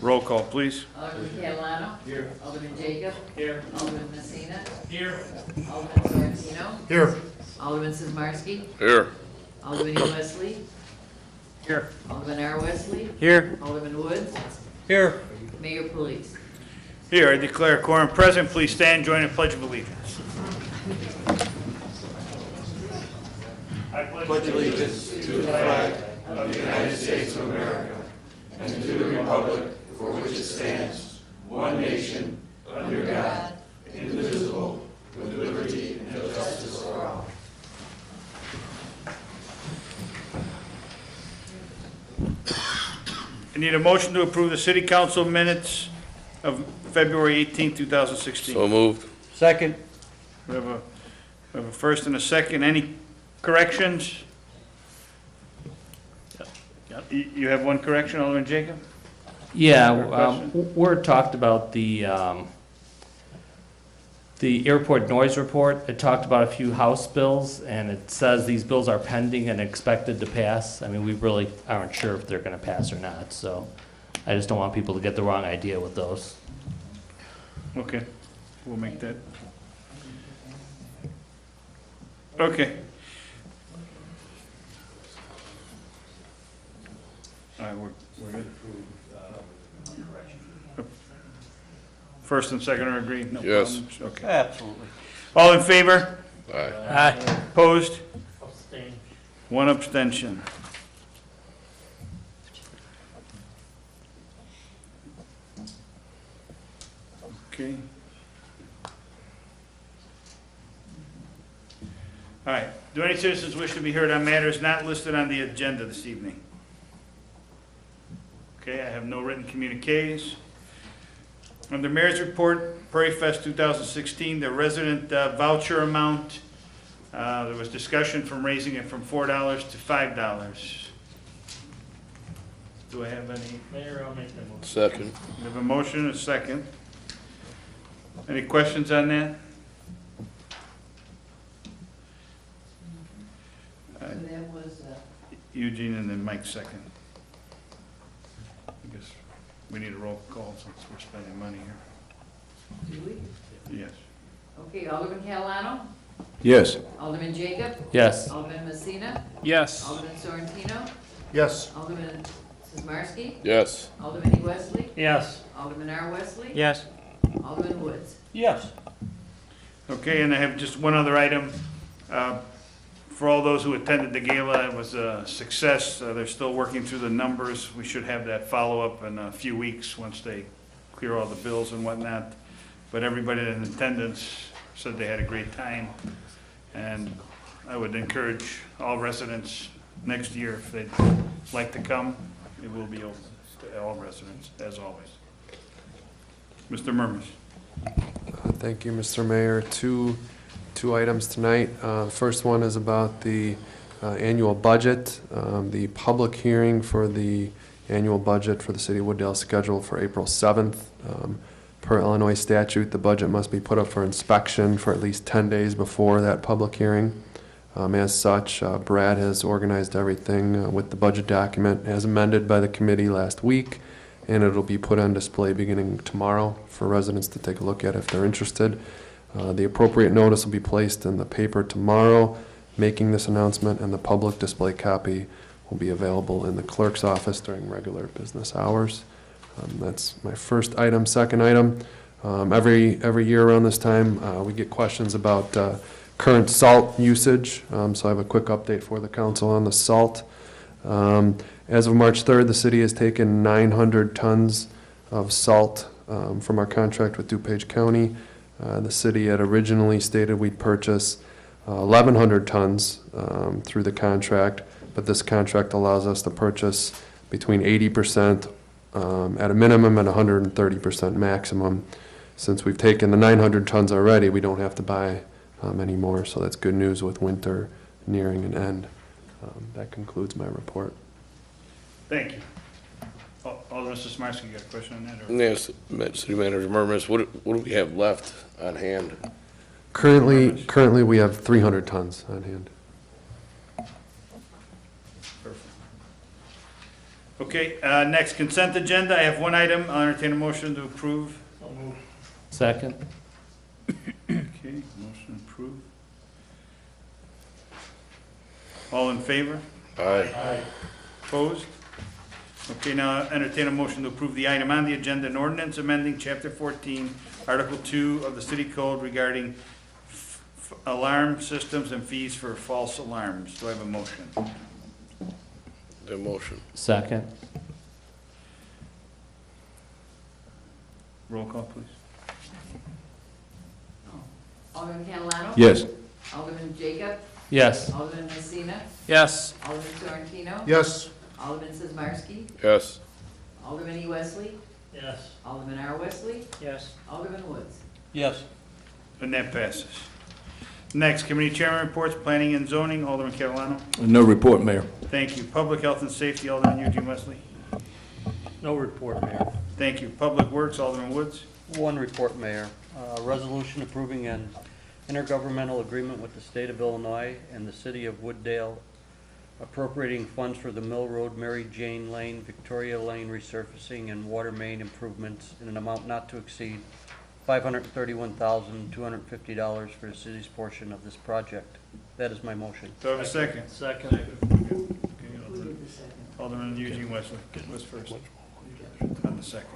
Roll call, please. Alderman Catalano. Here. Alderman Jacob. Here. Alderman Messina. Here. Alderman Sorrentino. Here. Alderman Sizmarsky. Here. Alderman E. Wesley. Here. Alderman R. Wesley. Here. Alderman Woods. Here. Mayor Police. Here, I declare quorum present. Please stand, join in Pledge of Allegiance. pledge allegiance to the flag of the United States of America and to the republic for which it stands, one nation, under God, indivisible, with liberty and justice for all. I need a motion to approve the city council minutes of February 18, 2016. So moved. Second. We have a first and a second. Any corrections? You have one correction, Alderman Jacob? Yeah, Question? Word talked about the airport noise report. It talked about a few House bills, and it says these bills are pending and expected to pass. I mean, we really aren't sure if they're gonna pass or not, so I just don't want people to get the wrong idea with those. Okay, we'll make that. Okay. All right, we're good. First and second are agreed? No Yes. problems? Okay. Absolutely. All in favor? Aye. Aye. Opposed? Abstain. One abstention. Okay. All right. Do any citizens wish to be heard on matters not listed on the agenda this evening? Okay, I have no written communiques. Under Mayor's Report, Prairie Fest 2016, the resident voucher amount, there was discussion from raising it from $4 to $5. Do I have any? Mayor, I'll make the motion. Second. We have a motion and a second. Any questions on that? So that was, Eugene and then Mike second. I guess we need a roll call since we're spending money here. do we? Yes. Okay, Alderman Catalano. Yes. Alderman Jacob. Yes. Alderman Messina. Yes. Alderman Sorrentino. Yes. Alderman Sizmarsky. Yes. Alderman E. Wesley. Yes. Alderman R. Wesley. Yes. Alderman Woods. Yes. Okay, and I have just one other item. For all those who attended the gala, it was a success. They're still working through the numbers. We should have that follow-up in a few weeks once they clear all the bills and whatnot. But everybody in attendance said they had a great time. And I would encourage all residents next year, if they'd like to come, it will be open to all residents, as always. Mr. Murmas. Thank you, Mr. Mayor. Two items tonight. First one is about the annual budget. The public hearing for the annual budget for the city of Wooddale is scheduled for April 7th. Per Illinois statute, the budget must be put up for inspection for at least 10 days before that public hearing. As such, Brad has organized everything with the budget document as amended by the committee last week, and it'll be put on display beginning tomorrow for residents to take a look at if they're interested. The appropriate notice will be placed in the paper tomorrow making this announcement, and the public display copy will be available in the clerk's office during regular business hours. That's my first item. Second item, every year around this time we get questions about current salt usage, so I have a quick update for the council on the salt. As of March 3rd, the city has taken 900 tons of salt from our contract with DuPage County. The city had originally stated we'd purchase 1,100 tons through the contract, but this contract allows us to purchase between 80% at a minimum and 130% maximum. Since we've taken the 900 tons already, we don't have to buy any more, so that's good news with winter nearing an end. That concludes my report. Thank you. Alderman Sizmarsky, you got a question on that? Or? Yes, City Manager Murmas, what do we have left on hand? Currently we have 300 tons on hand. Perfect. Okay, next consent agenda. I have one item. I'll entertain a motion to approve. So moved. Second. Okay, motion approved. All in favor? Aye. Aye. Opposed? Okay, now entertain a motion to approve the item on the agenda, an ordinance amending Chapter 14, Article 2 of the City Code regarding alarm systems and fees for false alarms. Do I have a motion? The motion. Second. Roll call, please. Alderman Catalano? Yes. Alderman Jacob? Yes. Alderman Messina? Yes. Alderman Sorrentino? Yes. Alderman Sizmarsky? Yes. Alderman E. Wesley? Yes. Alderman R. Wesley? Yes. Alderman Woods? Yes. And that passes. Next, Committee Chairman reports, Planning and Zoning, Alderman Catalano. No report, Mayor. Thank you. Public Health and Safety, Alderman Eugene Wesley. No report, Mayor. Thank you. Public Works, Alderman Woods. One report, Mayor. Resolution approving an intergovernmental agreement with the state of Illinois and the city of Wooddale appropriating funds for the Mill Road, Mary Jane Lane, Victoria Lane resurfacing and water main improvements in an amount not to exceed $531,250 for the city's portion of this project. That is my motion. Do I have a second? Second. Okay, Alderman Eugene Wesley was first on the second.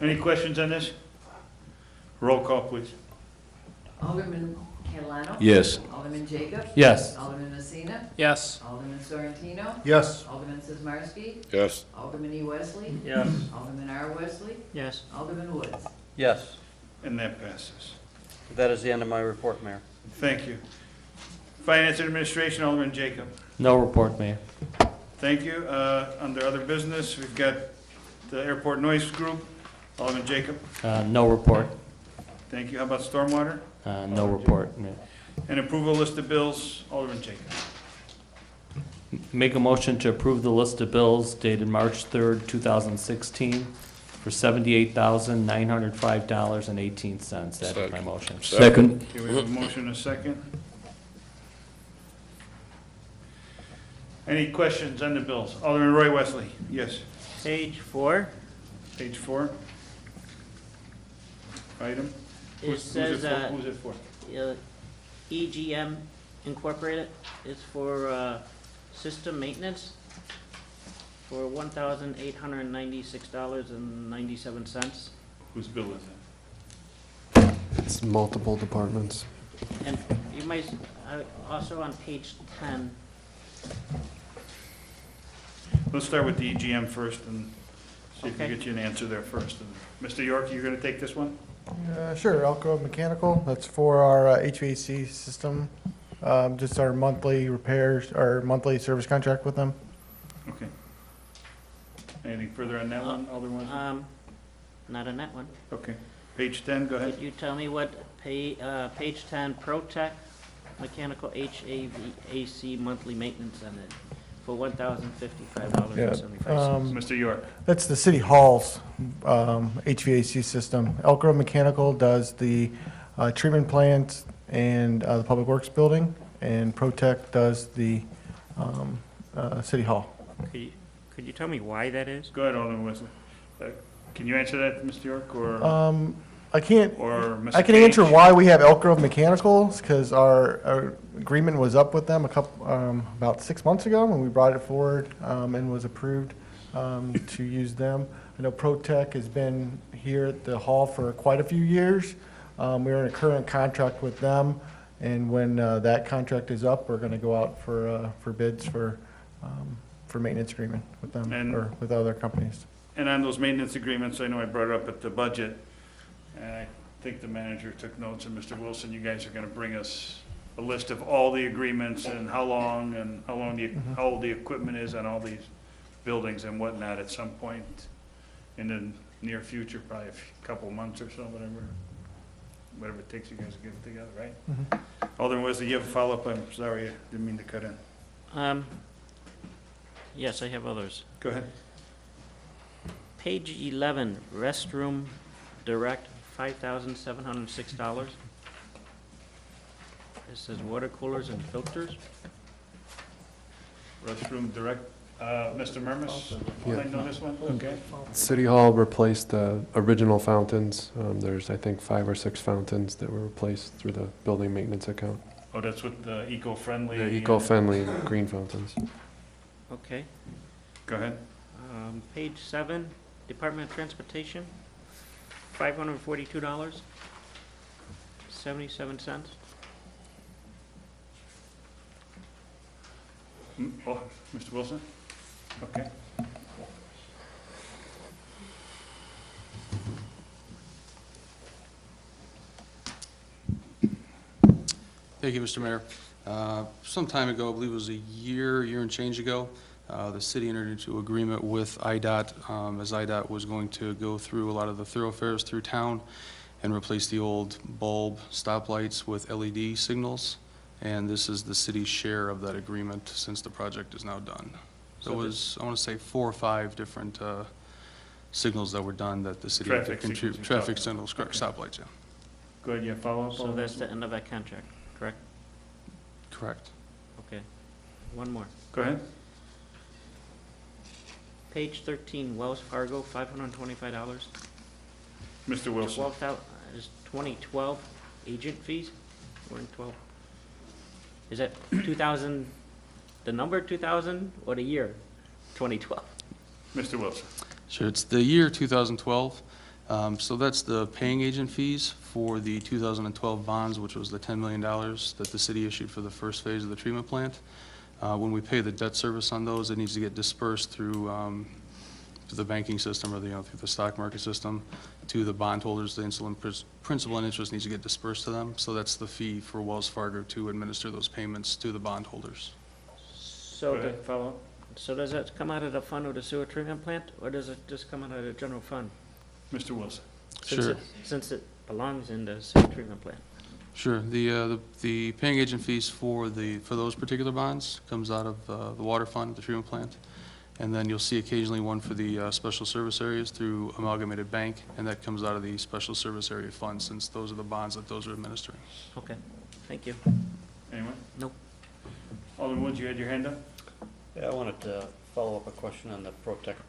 Any questions on this? Roll call, please. Alderman Catalano? Yes. Alderman Jacob? Yes. Alderman Messina? Yes. Alderman Sorrentino? Yes. Alderman Sizmarsky? Yes. Alderman E. Wesley? Yes. Alderman R. Wesley? Yes. Alderman Woods? Yes, And that passes. that is the end of my report, Mayor. Thank you. Finance and Administration, Alderman Jacob. No report, Mayor. Thank you. Under other business, we've got the Airport Noise Group, Alderman Jacob. No report. Thank you. How about Stormwater? No report, Mayor. And approval list of bills, Alderman Jacob. Make a motion to approve the list of bills dated March 3rd, 2016 for $78,905.18. That is my motion. Second. Okay, we have a motion and a second. Any questions on the bills? Alderman Roy Wesley, yes. Page 4, Page 4. Item. it says Who's it for? EGM Incorporated is for system maintenance for $1,896.97. Whose bill is it? It's multiple departments. And you might, also on page 10, Let's start with the EGM first and see if we Okay. get you an answer there first. Mr. York, you're going to take this one? Sure, Elk Grove Mechanical, that's for our HVAC system, just our monthly repairs, our monthly service contract with them. Okay. Anything further on that one, Alderman? not on that one. Okay. Page 10, go ahead. Could you tell me what page 10, ProTech Mechanical HVAC monthly maintenance on it for $1,055.75? Mr. York. That's the city hall's HVAC system. Elk Grove Mechanical does the treatment plant and the Public Works building, and ProTech does the city hall. Could you tell me why that is? Go ahead, Alderman Wesley. Can you answer that, Mr. York, or I can't, Mr. I can answer Page? why we have Elk Grove Mechanicals, because our agreement was up with them about 6 months ago when we brought it forward and was approved to use them. I know ProTech has been here at the hall for quite a few years. We're in a current contract with them, and when that contract is up, we're going to go out for bids for maintenance agreement with them And- or with other companies. And on those maintenance agreements, I know I brought it up at the budget, and I think the manager took notes, and Mr. Wilson, you guys are gonna bring us a list of all the agreements and how long how old the equipment is on all these buildings and whatnot at some point in the near future, probably a couple of months or so, whatever it takes you guys to get it together, right? Alderman Wesley, you have a follow-up? I'm sorry, I didn't mean to cut in. Yes, I have others. Go ahead. Page 11, restroom direct, $5,706. It says water coolers and filters. Restroom direct, Mr. Murmas, Yeah. I know this one, okay. City Hall replaced the original fountains. There's, I think, 5 or 6 fountains that were replaced through the building maintenance account. Oh, that's with the eco-friendly. The eco-friendly green fountains. Okay. Go ahead. Page 7, Department of Transportation, $542.77. Oh, Mr. Wilson? Okay. Thank you, Mr. Mayor. Some time ago, I believe it was a year and change ago, the city entered into agreement with IDOT, as IDOT was going to go through a lot of the thoroughfares through town and replace the old bulb stoplights with LED signals. And this is the city's share of that agreement since the project is now done. So it was, I want to say, 4 or 5 different signals that were done that the city had to Traffic signals contribute. you're Traffic talking signals, about. correct, stoplights, yeah. Go ahead, yeah, follow up. So that's the end of that contract, correct? Correct. Okay. One more. Go ahead. Page 13, Wells Fargo, $525. Mr. Wilson. 12,000 is 2012 agent fees? We're in 12. Is that 2000, the number 2000, or the year 2012? Mr. Wilson. Sure, it's the year 2012. So that's the paying agent fees for the 2012 bonds, which was the $10 million that the city issued for the first phase of the treatment plant. When we pay the debt service on those, it needs to get dispersed through the banking system or through the stock market system to the bondholders. The principal and interest needs to get dispersed to them. So that's the fee for Wells Fargo to administer those payments to the bondholders. So, Go ahead, follow up. so does that come out of the fund of the sewer treatment plant, or does it just come out of the general fund? Mr. Wilson. Sure. Since it belongs in the sewer treatment plant. Sure. The paying agent fees for those particular bonds comes out of the water fund, the treatment plant. And then you'll see occasionally one for the special service areas through Amalgamated Bank, and that comes out of the special service area fund, since those are the bonds that those are administering. Okay, thank you. Anyone? Nope. Alderman Woods, you had your hand up? Yeah, I wanted to follow up a question on the Protect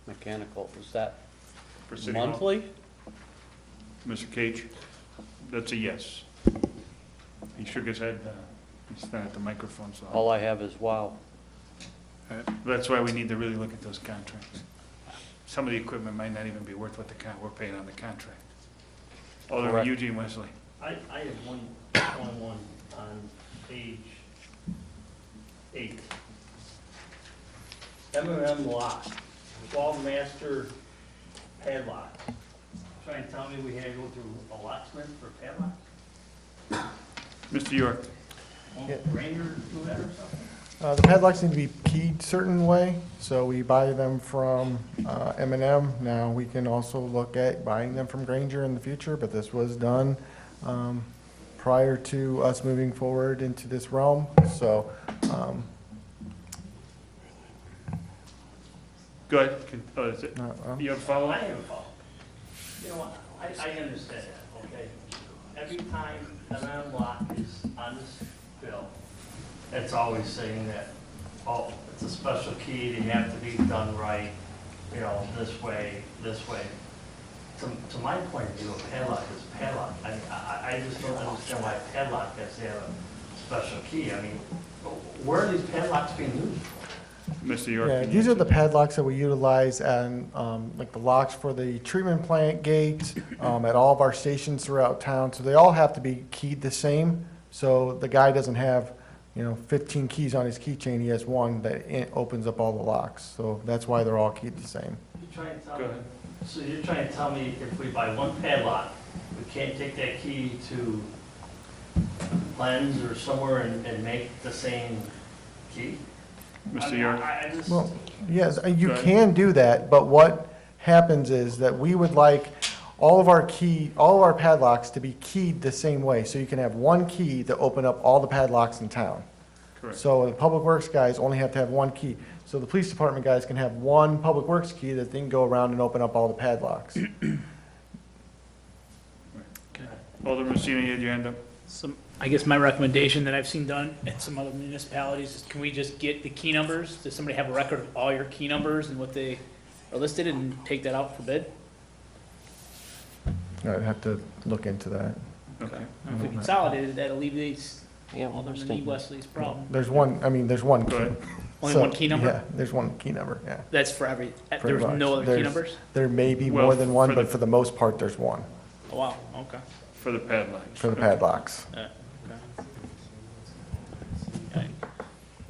Mechanical. Is that For City Hall? monthly? Mr. Cage? That's a yes. He shook his head. He's not at the microphone, so. All I have is wow. That's why we need to really look at those contracts. Some of the equipment might not even be worth what we're paying on the contract. Alderman Correct. Eugene Wesley. I have one on page 8. M&M lock, 12 master padlock. Trying to tell me we had to go through a locksmith for padlock? Mr. York. Yeah. Ranger do that or something? The padlocks need to be keyed certain way, so we buy them from M&M. Now, we can also look at buying them from Granger in the future, but this was done prior to us moving forward into this realm, so. Go ahead. Is it, you have a I follow-up? have a follow. You know what, I understand that, okay? Every time an unlock is on this bill, it's always saying that, oh, it's a special key, they have to be done right, this way, this way. To my point of view, a padlock is a padlock. I mean, I just don't understand why a padlock has to have a special key. I mean, where are these padlocks being used for? Mr. York. Yeah, can you these are the answer? padlocks that we utilize and, like the locks for the treatment plant gate, at all of our stations throughout town. So they all have to be keyed the same. So the guy doesn't have, 15 keys on his keychain. He has one that opens up all the locks. So that's why they're all keyed the same. You're trying to tell Go me, ahead. so you're trying to tell me if we buy one padlock, we can't take that key to Lens or somewhere and make the same key? Mr. York. I just, Well, yes, you Go ahead. can do that, but what happens is that we would like all of our padlocks to be keyed the same way. So you can have one key to open up all the padlocks in town. Correct. So the public works guys only have to have one key. So the police department guys can have one public works key that they can go around and open up all the padlocks. Alderman Messina, you had your hand up? So I guess my recommendation that I've seen done at some other municipalities is can we just get the key numbers? Does somebody have a record of all your key numbers and what they are listed and take that out for bid? I'd have to look into that. Okay. If we consolidate it, that alleviates Yeah, Alderman E. Wesley's problem. There's one, I mean, there's one. Go ahead. Only So, one key number? Yeah, there's one key number, yeah. That's for every, pretty there's much. no other key There's- numbers? There may be Well, more than one, for but the- for the most part, there's one Oh, wow, okay. For the padlocks. for the padlocks. Okay.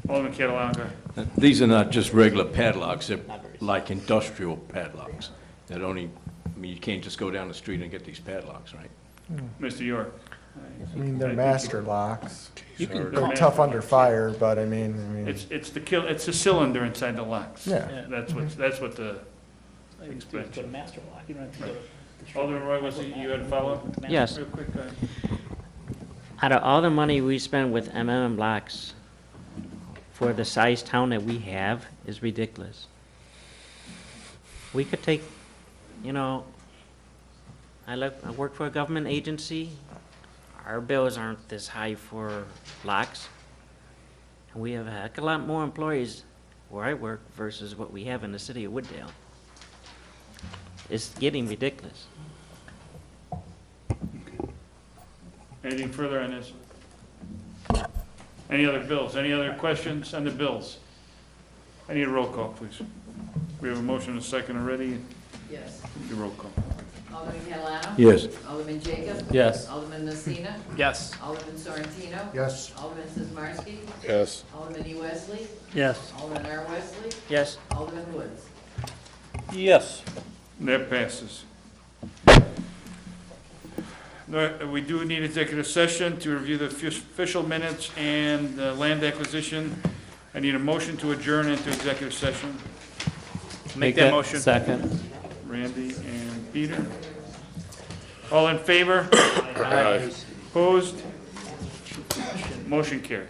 Alderman Catalano. These are not just regular padlocks, they're like industrial padlocks. That only, I mean, you can't just go down the street and get these padlocks, right? Mr. York. I mean, they're master locks. You can They're call, tough under fire, but I mean, It's the cylinder inside the locks. Yeah. Yeah. That's what the, you can go to master lock, you don't have to go to. Alderman Roy, was it, you had a follow-up? Yes. Real quick, go ahead. Out of all the money we spend with M&M blocks for the size town that we have is ridiculous. We could take, you know, I work for a government agency. Our bills aren't this high for blocks. And we have a heck of a lot more employees where I work versus what we have in the city of Wooddale. It's getting ridiculous. Anything further on this? Any other bills? Any other questions on the bills? I need a roll call, please. We have a motion and a second already. Yes. The roll call. Alderman Catalano? Yes. Alderman Jacob? Yes. Alderman Messina? Yes. Alderman Sorrentino? yes. Alderman Sizmarsky? Yes. Alderman E. Wesley? Yes. Alderman R. Wesley? Yes. Alderman Woods? Yes. That passes. No, we do need executive session to review the official minutes and land acquisition. I need a motion to adjourn into executive session. Make that motion. Second. Randy and Peter. All in favor? Opposed? Motion carries.